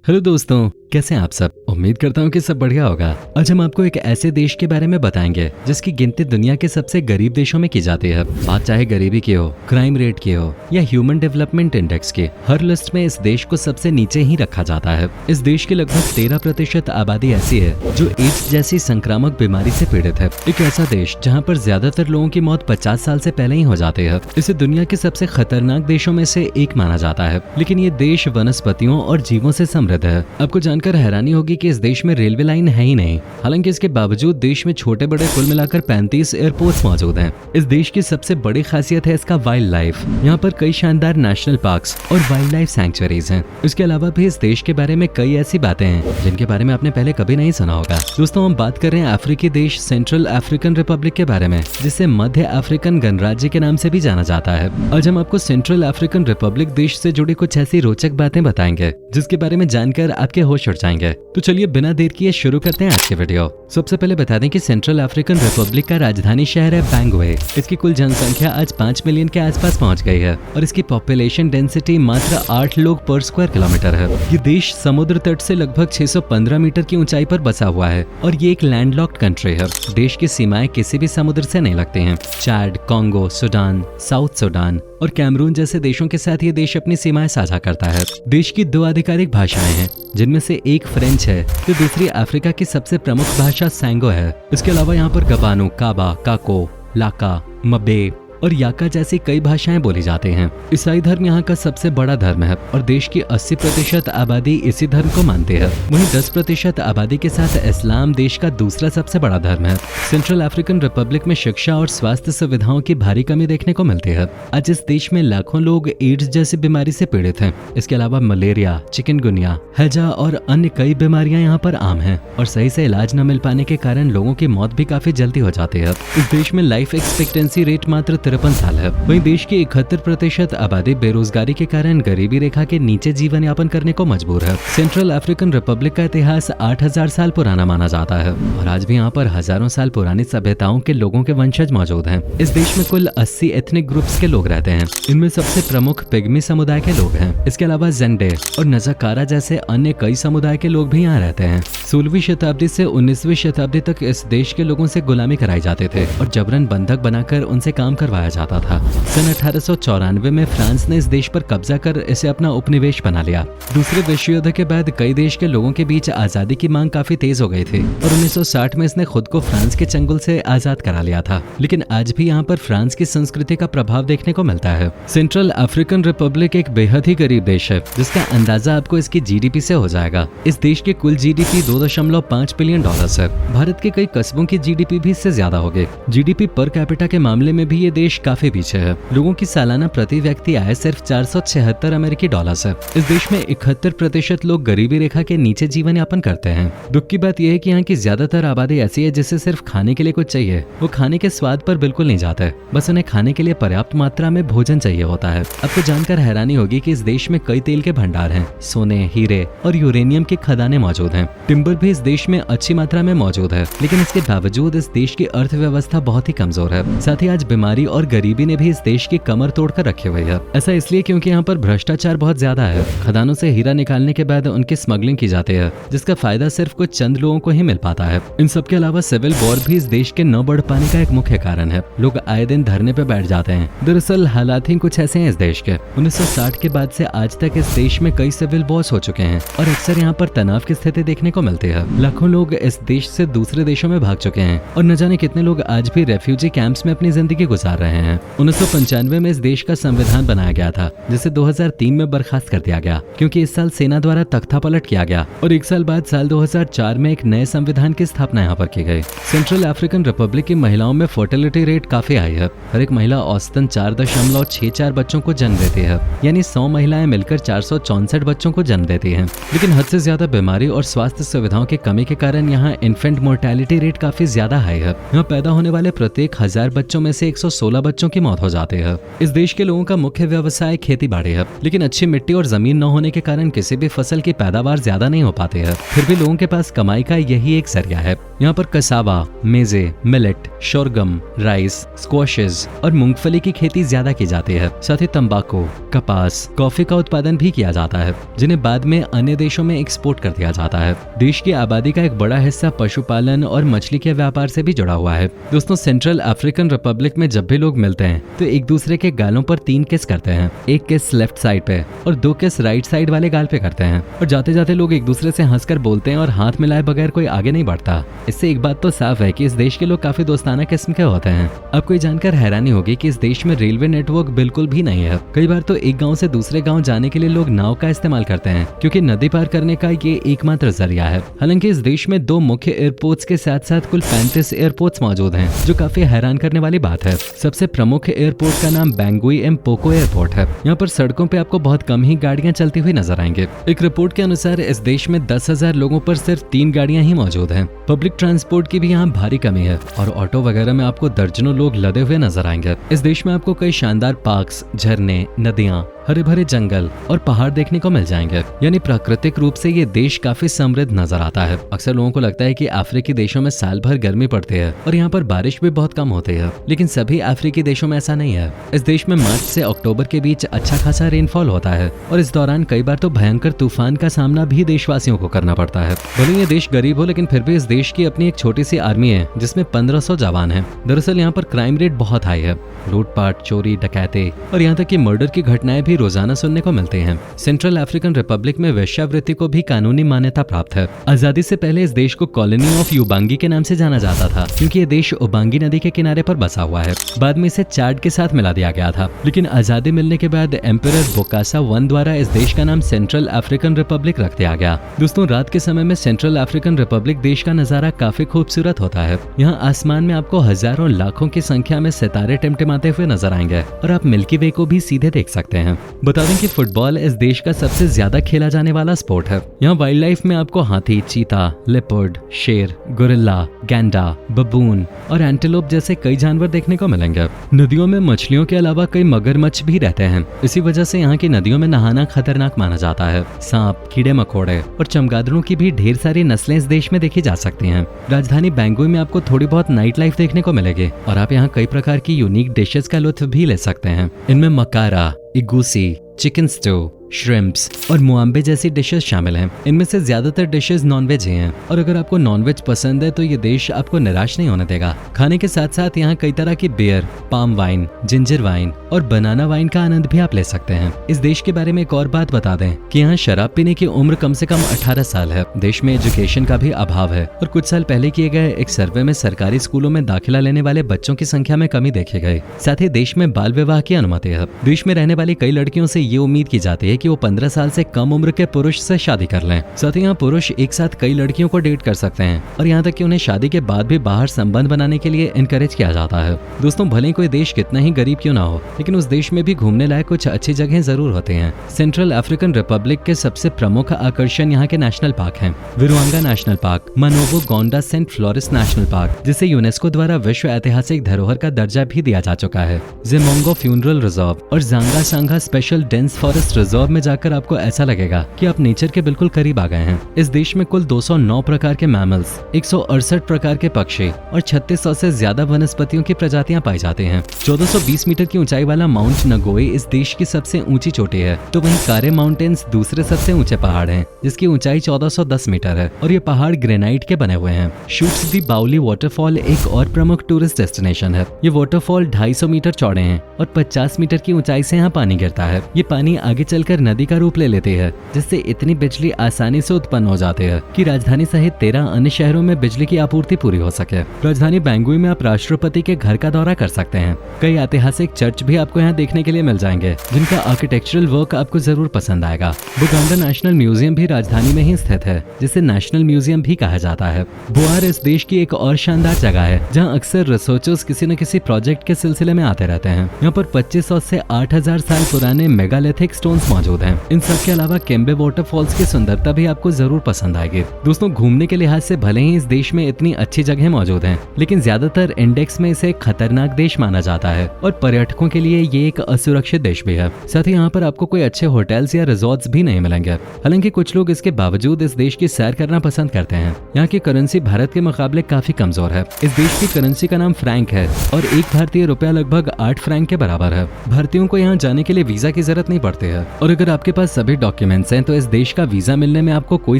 Hello दोस्तों, कैसे हैं आप सब। उम्मीद करता हूँ कि सब बढ़िया होगा। आज हम आपको एक ऐसे देश के बारे में बताएंगे जिसकी गिनती दुनिया के सबसे गरीब देशों में की जाती है। बात चाहे गरीबी की हो, क्राइम रेट की हो या ह्यूमन डेवलपमेंट इंडेक्स की, हर लिस्ट में इस देश को सबसे नीचे ही रखा जाता है। इस देश की लगभग 13% आबादी ऐसी है जो एड्स जैसी संक्रामक बीमारी से पीड़ित है। एक ऐसा देश जहाँ पर ज्यादातर लोगों की मौत 50 साल से पहले ही हो जाती है। इसे दुनिया के सबसे खतरनाक देशों में से एक माना जाता है। लेकिन ये देश वनस्पतियों और जीवों से समृद्ध है। आपको जानकर हैरानी होगी कि इस देश में रेलवे लाइन है ही नहीं। हालांकि इसके बावजूद देश में छोटे बड़े कुल मिलाकर 35 एयरपोर्ट्स मौजूद हैं। इस देश की सबसे बड़ी खासियत है इसका वाइल्ड लाइफ। यहाँ पर कई शानदार नेशनल पार्क्स और वाइल्ड लाइफ सैंक्चुअरीज हैं। इसके अलावा भी इस देश के बारे में कई ऐसी बातें हैं जिनके बारे में आपने पहले कभी नहीं सुना होगा। दोस्तों, हम बात कर रहे हैं अफ्रीकी देश सेंट्रल अफ्रीकन रिपब्लिक के बारे में, जिसे मध्य अफ्रीकन गणराज्य के नाम से भी जाना जाता है। आज हम आपको सेंट्रल अफ्रीकन रिपब्लिक देश से जुड़ी कुछ ऐसी रोचक बातें बताएंगे जिसके बारे में जानकर आपके होश उड़ जाएंगे। तो चलिए बिना देर किए शुरू करते हैं आज के वीडियो। सबसे पहले बता दें कि सेंट्रल अफ्रीकन रिपब्लिक का राजधानी शहर है बैंगवे। इसकी कुल जनसंख्या आज 5 मिलियन के आसपास पहुंच गई है और इसकी पॉपुलेशन डेंसिटी मात्र 8 लोग पर स्क्वायर किलोमीटर है। ये देश समुद्र तट से लगभग 615 मीटर की ऊंचाई पर बसा हुआ है और ये एक लैंडलॉक्ड कंट्री है। देश की सीमाएं किसी भी समुद्र से नहीं लगती हैं। चाड, कांगो, सूडान, साउथ सूडान और कैमरून जैसे देशों के साथ ये देश अपनी सीमाएं साझा करता है। देश की 2 आधिकारिक भाषाएं हैं, जिनमें से एक फ्रेंच है तो दूसरी अफ्रीका की सबसे प्रमुख भाषा सैंगो है। इसके अलावा यहाँ पर गबानू, काबा, काको, लाका, मबे और याका जैसी कई भाषाएं बोली जाती हैं। ईसाई धर्म यहाँ का सबसे बड़ा धर्म है और देश की 80% आबादी इसी धर्म को मानती है। वहीं 10% आबादी के साथ इस्लाम देश का दूसरा सबसे बड़ा धर्म है। सेंट्रल अफ्रीकन रिपब्लिक में शिक्षा और स्वास्थ्य सुविधाओं की भारी कमी देखने को मिलती है। आज इस देश में लाखों लोग एड्स जैसी बीमारी से पीड़ित हैं। इसके अलावा मलेरिया, चिकनगुनिया, हैजा और अन्य कई बीमारियां यहाँ पर आम हैं और सही से इलाज न मिल पाने के कारण लोगों की मौत भी काफी जल्दी हो जाती है। इस देश में लाइफ एक्सपेक्टेंसी रेट मात्र 53 साल है। वहीं देश की 71% आबादी बेरोजगारी के कारण गरीबी रेखा के नीचे जीवन यापन करने को मजबूर है। सेंट्रल अफ्रीकन रिपब्लिक का इतिहास 8000 साल पुराना माना जाता है और आज भी यहाँ पर हजारों साल पुरानी सभ्यताओं के लोगों के वंशज मौजूद हैं। इस देश में कुल 80 एथनिक ग्रुप्स के लोग रहते हैं। इनमें सबसे प्रमुख पिग्मी समुदाय के लोग हैं। इसके अलावा जेंडे और नजाकारा जैसे अन्य कई समुदाय के लोग भी यहाँ रहते हैं। 16वीं शताब्दी से 19वीं शताब्दी तक इस देश के लोगों से गुलामी कराई जाते थे और जबरन बंधक बनाकर उनसे काम करवाया जाता था। सन 1894 में फ्रांस ने इस देश पर कब्जा कर इसे अपना उपनिवेश बना लिया। दूसरे विश्व युद्ध के बाद कई देश के लोगों के बीच आजादी की मांग काफी तेज हो गई थी और 1960 में इसने खुद को फ्रांस के चंगुल से आजाद करा लिया था। लेकिन आज भी यहाँ पर फ्रांस की संस्कृति का प्रभाव देखने को मिलता है। सेंट्रल अफ्रीकन रिपब्लिक एक बेहद ही गरीब देश है, जिसका अंदाजा आपको इसकी जीडीपी से हो जाएगा। इस देश की कुल जीडीपी $2.5 बिलियन है। भारत के कई कस्बों की जीडीपी भी इससे ज्यादा होगी। जीडीपी पर कैपिटा के मामले में भी ये देश काफी पीछे है। लोगों की सालाना प्रति व्यक्ति आय सिर्फ $476 है। इस देश में 71% लोग गरीबी रेखा के नीचे जीवन यापन करते हैं। दुख की बात यह है कि यहाँ की ज्यादातर आबादी ऐसी है जिसे सिर्फ खाने के लिए कुछ चाहिए। वो खाने के स्वाद पर बिल्कुल नहीं जाते, बस उन्हें खाने के लिए पर्याप्त मात्रा में भोजन चाहिए होता है। आपको जानकर हैरानी होगी कि इस देश में कई तेल के भंडार हैं, सोने, हीरे और यूरेनियम की खदानें मौजूद हैं। टिम्बर भी इस देश में अच्छी मात्रा में मौजूद है, लेकिन इसके बावजूद इस देश की अर्थव्यवस्था बहुत ही कमजोर है। साथ ही आज बीमारी और गरीबी ने भी इस देश की कमर तोड़कर रखे हुए है। ऐसा इसलिए क्योंकि यहाँ पर भ्रष्टाचार बहुत ज्यादा है। खदानों से हीरा निकालने के बाद उनकी स्मगलिंग की जाती है, जिसका फायदा सिर्फ कुछ चंद लोगों को ही मिल पाता है। इन सब के अलावा सिविल वॉर भी इस देश के न बढ़ पाने का एक मुख्य कारण है। लोग आए दिन धरने पे बैठ जाते हैं। दरअसल हालात ही कुछ ऐसे हैं इस देश के। 1960 के बाद से आज तक इस देश में कई सिविल वॉर्स हो चुके हैं और अक्सर यहाँ पर तनाव की स्थिति देखने को मिलती है। लाखों लोग इस देश से दूसरे देशों में भाग चुके हैं और न जाने कितने लोग आज भी रेफ्यूजी कैंप्स में अपनी जिंदगी गुजार रहे हैं। 1995 में इस देश का संविधान बनाया गया था, जिसे 2003 में बर्खास्त कर दिया गया क्योंकि इस साल सेना द्वारा तख्ता पलट किया गया और एक साल बाद साल 2004 में एक नए संविधान की स्थापना यहाँ पर की गई। सेंट्रल अफ्रीकन रिपब्लिक की महिलाओं में फर्टिलिटी रेट काफी हाई है। हर एक महिला औसतन 4.64 बच्चों को जन्म देती है, यानी 100 महिलाएं मिलकर 464 बच्चों को जन्म देती हैं। लेकिन हद से ज्यादा बीमारी और स्वास्थ्य सुविधाओं की कमी के कारण यहाँ इन्फेंट मोर्टेलिटी रेट काफी ज्यादा हाई है। यहाँ पैदा होने वाले प्रत्येक 1000 बच्चों में से 116 16 बच्चों की मौत हो जाती है। इस देश के लोगों का मुख्य व्यवसाय खेती बाड़ी है, लेकिन अच्छी मिट्टी और जमीन न होने के कारण किसी भी फसल की पैदावार ज्यादा नहीं हो पाती है। फिर भी लोगों के पास कमाई का यही एक जरिया है। यहाँ पर कसावा, मेजे, मिलेट, शोरगम, राइस, स्क्वाशेस और मूंगफली की खेती ज्यादा की जाती है। साथ ही तंबाकू, कपास, कॉफी का उत्पादन भी किया जाता है, जिन्हें बाद में अन्य देशों में एक्सपोर्ट कर दिया जाता है। देश की आबादी का एक बड़ा हिस्सा पशुपालन और मछली के व्यापार से भी जुड़ा हुआ है। दोस्तों, सेंट्रल अफ्रीकन रिपब्लिक में जब भी लोग मिलते हैं तो एक दूसरे के गालों पर 3 किस करते हैं। एक किस लेफ्ट साइड पे और 2 किस राइट साइड वाले गाल पे करते हैं। और जाते जाते लोग एक दूसरे से हंसकर बोलते हैं और हाथ मिलाए बगैर कोई आगे नहीं बढ़ता। इससे एक बात तो साफ है कि इस देश के लोग काफी दोस्ताना किस्म के होते हैं। आपको ये जानकर हैरानी होगी कि इस देश में रेलवे नेटवर्क बिल्कुल भी नहीं है। कई बार तो एक गांव से दूसरे गांव जाने के लिए लोग नाव का इस्तेमाल करते हैं, क्योंकि नदी पार करने का ये एकमात्र जरिया है। हालांकि इस देश में 2 मुख्य एयरपोर्ट्स के साथ साथ कुल 35 एयरपोर्ट्स मौजूद हैं, जो काफी हैरान करने वाली बात है। सबसे प्रमुख एयरपोर्ट का नाम बैंगुई एमपोको एयरपोर्ट है। यहाँ पर सड़कों पे आपको बहुत कम ही गाड़ियां चलती हुई नजर आएंगे। एक रिपोर्ट के अनुसार इस देश में 10,000 लोगों पर सिर्फ 3 गाड़ियां ही मौजूद हैं। पब्लिक ट्रांसपोर्ट की भी यहाँ भारी कमी है और ऑटो वगैरह में आपको दर्जनों लोग लदे हुए नजर आएंगे। इस देश में आपको कई शानदार पार्क्स, झरने, नदियां, हरे भरे जंगल और पहाड़ देखने को मिल जाएंगे। यानी प्राकृतिक रूप से ये देश काफी समृद्ध नजर आता है। अक्सर लोगों को लगता है कि अफ्रीकी देशों में साल भर गर्मी पड़ती है और यहाँ पर बारिश भी बहुत कम होती है, लेकिन सभी अफ्रीकी देशों में ऐसा नहीं है। इस देश में मार्च से अक्टूबर के बीच अच्छा खासा रेनफॉल होता है और इस दौरान कई बार तो भयंकर तूफान का सामना भी देशवासियों को करना पड़ता है। भले ये देश गरीब हो, लेकिन फिर भी इस देश की अपनी एक छोटी सी आर्मी है जिसमें 1500 जवान है। दरअसल यहाँ पर क्राइम रेट बहुत हाई है। लूटपाट, चोरी, डकैती और यहाँ तक कि मर्डर की घटनाएं भी रोजाना सुनने को मिलती हैं। सेंट्रल अफ्रीकन रिपब्लिक में वेश्यावृत्ति को भी कानूनी मान्यता प्राप्त है। आजादी से पहले इस देश को कॉलोनी ऑफ युबांगी के नाम से जाना जाता था, क्योंकि ये देश उबांगी नदी के किनारे पर बसा हुआ है। बाद में इसे चाड के साथ मिला दिया गया था, लेकिन आजादी मिलने के बाद एम्परर बोकासा 1 द्वारा इस देश का नाम सेंट्रल अफ्रीकन रिपब्लिक रख दिया गया। दोस्तों, रात के समय में सेंट्रल अफ्रीकन रिपब्लिक देश का नजारा काफी खूबसूरत होता है। यहाँ आसमान में आपको हजारों लाखों की संख्या में सितारे टिमटिमाते हुए नजर आएंगे और आप मिल्की वे को भी सीधे देख सकते हैं। बता दें कि फुटबॉल इस देश का सबसे ज्यादा खेला जाने वाला स्पोर्ट है। यहाँ वाइल्ड लाइफ में आपको हाथी, चीता, लेपर्ड, शेर, गोरिल्ला, गैंडा, बबून और एंटीलोप जैसे कई जानवर देखने को मिलेंगे। नदियों में मछलियों के अलावा कई मगरमच्छ भी रहते हैं। इसी वजह से यहाँ की नदियों में नहाना खतरनाक माना जाता है। सांप, कीड़े मकोड़े और चमगादड़ों की भी ढेर सारी नस्लें इस देश में देखी जा सकती हैं। राजधानी बैंगुई में आपको थोड़ी बहुत नाइट लाइफ देखने को मिलेगी और आप यहाँ कई प्रकार की यूनिक डिशेस का लुत्फ भी ले सकते हैं। इनमें मकारा, इगूसी, चिकन स्टू, श्रिम्प्स और मुआम्बे जैसी डिशेस शामिल हैं। इनमें से ज्यादातर डिशेस नॉनवेज ही हैं और अगर आपको नॉनवेज पसंद है तो ये देश आपको निराश नहीं होने देगा। खाने के साथ साथ यहाँ कई तरह की beer, palm wine, ginger wine और बनाना वाइन का आनंद भी आप ले सकते हैं। इस देश के बारे में एक और बात बता दें कि यहाँ शराब पीने की उम्र कम से कम 18 साल है। देश में एजुकेशन का भी अभाव है और कुछ साल पहले किए गए एक सर्वे में सरकारी स्कूलों में दाखिला लेने वाले बच्चों की संख्या में कमी देखी गई। साथ ही देश में बाल विवाह की अनुमति है। देश में रहने वाली कई लड़कियों से ये उम्मीद की जाती है कि वो 15 साल से कम उम्र के पुरुष से शादी कर लें। साथ ही यहाँ पुरुष एक साथ कई लड़कियों को डेट कर सकते हैं और यहाँ तक कि उन्हें शादी के बाद भी बाहर संबंध बनाने के लिए इनकरेज किया जाता है। दोस्तों, भले कोई देश कितना ही गरीब क्यों ना हो, लेकिन उस देश में भी घूमने लायक कुछ अच्छी जगहें जरूर होती हैं। सेंट्रल अफ्रीकन रिपब्लिक के सबसे प्रमुख आकर्षण यहाँ के नेशनल पार्क हैं। Virunga national park, Manovo Gounda Saint Floris national park, जिसे यूनेस्को द्वारा विश्व ऐतिहासिक धरोहर का दर्जा भी दिया जा चुका है, ज़ेमोंगो फ्यूनरल रिजर्व और जांगा सांगा स्पेशल डेंस फॉरेस्ट रिजर्व में जाकर आपको ऐसा लगेगा कि आप नेचर के बिल्कुल करीब आ गए हैं। इस देश में कुल 209 प्रकार के मैमल्स, 168 प्रकार के पक्षी और 3600 से ज्यादा वनस्पतियों की प्रजातियां पाई जाती हैं। 1420 मीटर की ऊंचाई वाला माउंट नगोई इस देश की सबसे ऊंची चोटी है, तो वहीं कारे माउंटेन्स दूसरे सबसे ऊंचे पहाड़ हैं, जिसकी ऊंचाई 1410 मीटर है और ये पहाड़ ग्रेनाइट के बने हुए हैं। शूट्स दी बाउली वाटरफॉल एक और प्रमुख टूरिस्ट डेस्टिनेशन है। ये वाटरफॉल 250 मीटर चौड़े हैं और 50 मीटर की ऊंचाई से यहाँ पानी गिरता है। ये पानी आगे चलकर नदी का रूप ले लेती है, जिससे इतनी बिजली आसानी से उत्पन्न हो जाती है कि राजधानी सहित 13 अन्य शहरों में बिजली की आपूर्ति पूरी हो सके। राजधानी बैंगुई में आप राष्ट्रपति के घर का दौरा कर सकते हैं। कई ऐतिहासिक चर्च भी आपको यहाँ देखने के लिए मिल जाएंगे, जिनका आर्किटेक्चरल वर्क आपको जरूर पसंद आएगा। बुगांडा नेशनल म्यूजियम भी राजधानी में ही स्थित है, जिसे नेशनल म्यूजियम भी कहा जाता है। बुआर इस देश की एक और शानदार जगह है, जहाँ अक्सर रिसर्चर्स किसी न किसी प्रोजेक्ट के सिलसिले में आते रहते हैं। यहाँ पर 2500 से 8000 साल पुराने मेगालिथिक स्टोन्स मौजूद हैं। इन सब के अलावा केम्बे वाटरफॉल्स की सुंदरता भी आपको जरूर पसंद आएगी। दोस्तों, घूमने के लिहाज से भले ही इस देश में इतनी अच्छी जगह मौजूद हैं, लेकिन ज्यादातर इंडेक्स में इसे एक खतरनाक देश माना जाता है और पर्यटकों के लिए ये एक असुरक्षित देश भी है। साथ ही यहाँ पर आपको कोई अच्छे होटल्स या रिजॉर्ट्स भी नहीं मिलेंगे। हालांकि कुछ लोग इसके बावजूद इस देश की सैर करना पसंद करते हैं। यहाँ की करेंसी भारत के मुकाबले काफी कमजोर है। इस देश की करेंसी का नाम फ्रैंक है और एक भारतीय रुपया लगभग 8 फ्रैंक के बराबर है। भारतीयों को यहाँ जाने के लिए वीजा की जरूरत नहीं पड़ती है और अगर आपके पास सभी डॉक्यूमेंट्स हैं तो इस देश का वीजा मिलने में आपको कोई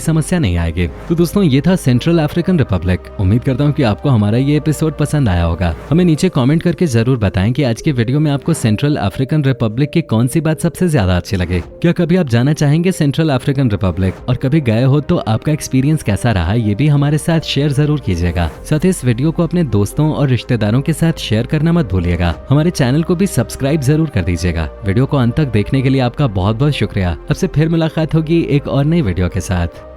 समस्या नहीं आएगी। तो दोस्तों, ये था सेंट्रल अफ्रीकन रिपब्लिक। उम्मीद करता हूँ कि आपको हमारा ये एपिसोड पसंद आया होगा। हमें नीचे कमेंट करके जरूर बताएं कि आज के वीडियो में आपको सेंट्रल अफ्रीकन रिपब्लिक की कौन सी बात सबसे ज्यादा अच्छी लगे। क्या कभी आप जाना चाहेंगे सेंट्रल अफ्रीकन रिपब्लिक, और कभी गए हो तो आपका एक्सपीरियंस कैसा रहा ये भी हमारे साथ शेयर जरूर कीजिएगा। साथ ही इस वीडियो को अपने दोस्तों और रिश्तेदारों के साथ शेयर करना मत भूलिएगा। हमारे चैनल को भी सब्सक्राइब जरूर कर दीजिएगा। वीडियो को अंत तक देखने के लिए आपका बहुत बहुत शुक्रिया। अब से फिर मुलाकात होगी एक और नई वीडियो के साथ।